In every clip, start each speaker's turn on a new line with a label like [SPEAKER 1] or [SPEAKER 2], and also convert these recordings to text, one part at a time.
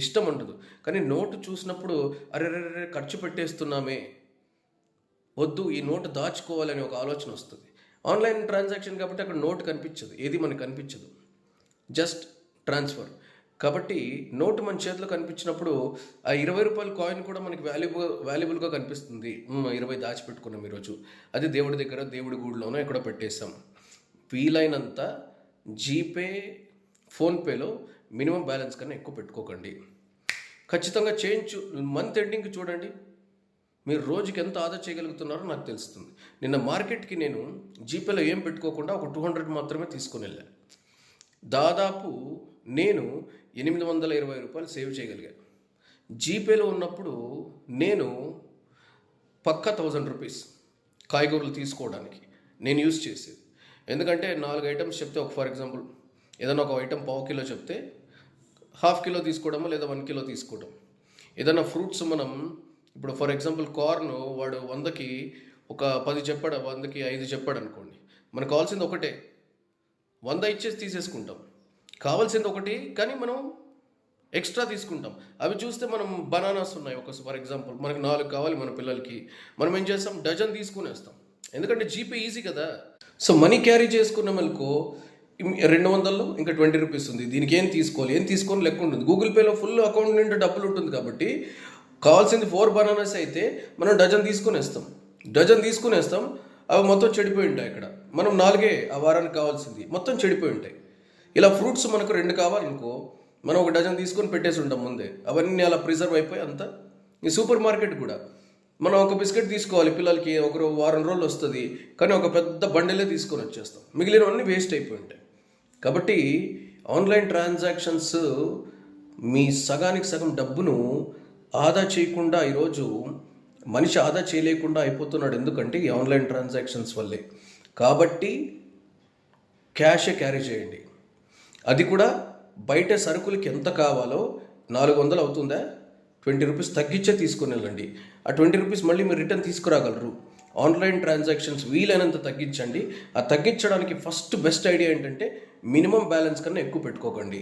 [SPEAKER 1] ఇష్టం ఉండదు. కానీ నోటు చూసినప్పుడు అరెరెరె ఖర్చు పెట్టేస్తున్నామే, వద్దు ఈ నోటు దాచుకోవాలనే ఒక ఆలోచన వస్తుంది. ఆన్లైన్ ట్రాన్సాక్షన్ కాబట్టి అక్కడ నోటు కనిపించదు, ఏది మనకు కనిపించదు, జస్ట్ ట్రాన్స్ఫర్. కాబట్టి నోటు మన చేతిలో కనిపించినప్పుడు ఆ 20 రూపాయల కాయిన్ కూడా మనకి వాల్యుబుల్గా కనిపిస్తుంది. 20 దాచిపెట్టుకున్నాం ఈరోజు, అది దేవుడి దగ్గర దేవుడి గూడిలోనో ఎక్కడో పెట్టేస్తాం. వీలైనంత జీపే, ఫోన్పేలో మినిమం బ్యాలెన్స్ కన్నా ఎక్కువ పెట్టుకోకండి. ఖచ్చితంగా మంత్ ఎండింగ్కి చూడండి, మీరు రోజుకి ఎంత ఆదా చేయగలుగుతున్నారో నాకు తెలుస్తుంది. నిన్న మార్కెట్కి నేను జీపేలో ఏం పెట్టుకోకుండా ఒక 200 మాత్రమే తీసుకొని వెళ్ళాను. దాదాపు నేను 820 రూపాయలు సేవ్ చేయగలిగాను. జీపేలో ఉన్నప్పుడు నేను పక్కా 1000 రూపీస్ కాయగూరలు తీసుకోవడానికి నేను యూజ్ చేసేది. ఎందుకంటే 4 ఐటమ్స్ చెప్తే, ఒక ఫర్ ఎగ్జాంపుల్ ఏదైనా ఒక ఐటమ్ ½ కిలో చెప్తే ½ కిలో తీసుకోవడమో లేదా 1 కిలో తీసుకోవడం. ఏదైనా ఫ్రూట్స్ మనం ఇప్పుడు ఫర్ ఎగ్జాంపుల్ కార్న్ వాడు 100కి ఒక 10 చెప్పాడు, 100కి 5 చెప్పాడు అనుకోండి, మనకు కావాల్సింది ఒకటే, 100 ఇచ్చేసి తీసేసుకుంటాం. కావాల్సింది ఒకటి కానీ మనం ఎక్స్ట్రా తీసుకుంటాం. అవి చూస్తే మనం బనానాస్ ఉన్నాయి ఒక ఫర్ ఎగ్జాంపుల్, మనకు 4 కావాలి మన పిల్లలకి, మనం ఏం చేస్తాం, డజన్ తీసుకునేస్తాం. ఎందుకంటే జీపే ఈజీ కదా. సో మనీ క్యారీ చేసుకున్న మనకు 200లో ఇంకా 20 రూపీస్ ఉంది, దీనికి ఏం తీసుకోని లెక్క ఉంటుంది. గూగుల్ పేలో ఫుల్ అకౌంట్ నిండా డబ్బులు ఉంటుంది కాబట్టి కావాల్సింది 4 బనానాస్ అయితే మనం డజన్ తీసుకునేస్తాం. అవి మొత్తం చెడిపోయి ఉంటాయి. ఇక్కడ మనం 4 ఆ వారానికి కావాల్సింది మొత్తం చెడిపోయి ఉంటాయి. ఇలా ఫ్రూట్స్ మనకు 2 కావాలనుకో, మనం ఒక డజన్ తీసుకొని పెట్టేసి ఉంటాం ముందే, అవన్నీ అలా ప్రిజర్వ్ అయిపోయి అంతా. ఈ సూపర్ మార్కెట్ కూడా మనం ఒక బిస్కెట్ తీసుకోవాలి పిల్లలకి, ఒక వారం రోజులు వస్తుంది, కానీ ఒక పెద్ద బండిలే తీసుకొని వచ్చేస్తాం, మిగిలినవన్నీ వేస్ట్ అయిపోయి ఉంటాయి. కాబట్టి ఆన్లైన్ ట్రాన్సాక్షన్స్ మీ సగానికి సగం డబ్బును ఆదా చేయకుండా, ఈరోజు మనిషి ఆదా చేయలేకుండా అయిపోతున్నాడు. ఎందుకంటే ఈ ఆన్లైన్ ట్రాన్సాక్షన్స్ వల్లే. కాబట్టి క్యాషే క్యారీ చేయండి. అది కూడా బయట సరుకులకి ఎంత కావాలో 400 అవుతుందా, 20 రూపీస్ తగ్గించే తీసుకుని వెళ్ళండి. ఆ 20 రూపీస్ మళ్ళీ మీరు రిటర్న్ తీసుకురాగలరు. ఆన్లైన్ ట్రాన్సాక్షన్స్ వీలైనంత తగ్గించండి. ఆ తగ్గించడానికి ఫస్ట్ బెస్ట్ ఐడియా ఏంటంటే మినిమం బ్యాలెన్స్ కన్నా ఎక్కువ పెట్టుకోకండి.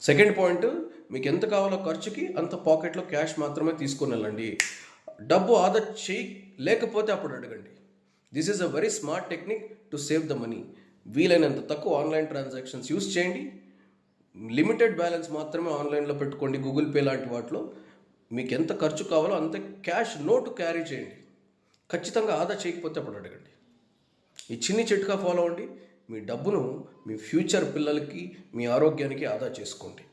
[SPEAKER 1] సెకండ్ పాయింట్, మీకు ఎంత కావాలో ఖర్చుకి అంత పాకెట్లో క్యాష్ మాత్రమే తీసుకొని వెళ్ళండి. డబ్బు ఆదా లేకపోతే అప్పుడు అడగండి. This is a very smart technique to save the money. వీలైనంత తక్కువ ఆన్లైన్ ట్రాన్సాక్షన్స్ యూస్ చేయండి. లిమిటెడ్ బ్యాలెన్స్ మాత్రమే ఆన్లైన్లో పెట్టుకోండి. గూగుల్ పే లాంటి వాటిలో మీకు ఎంత ఖర్చు కావాలో అంత క్యాష్ నోటు క్యారీ చేయండి. ఖచ్చితంగా ఆదా చేయకపోతే అప్పుడు అడగండి. ఈ చిన్ని చిట్కా ఫాలో అవ్వండి. మీ డబ్బును మీ ఫ్యూచర్ పిల్లలకి, మీ ఆరోగ్యానికి ఆదా చేసుకోండి.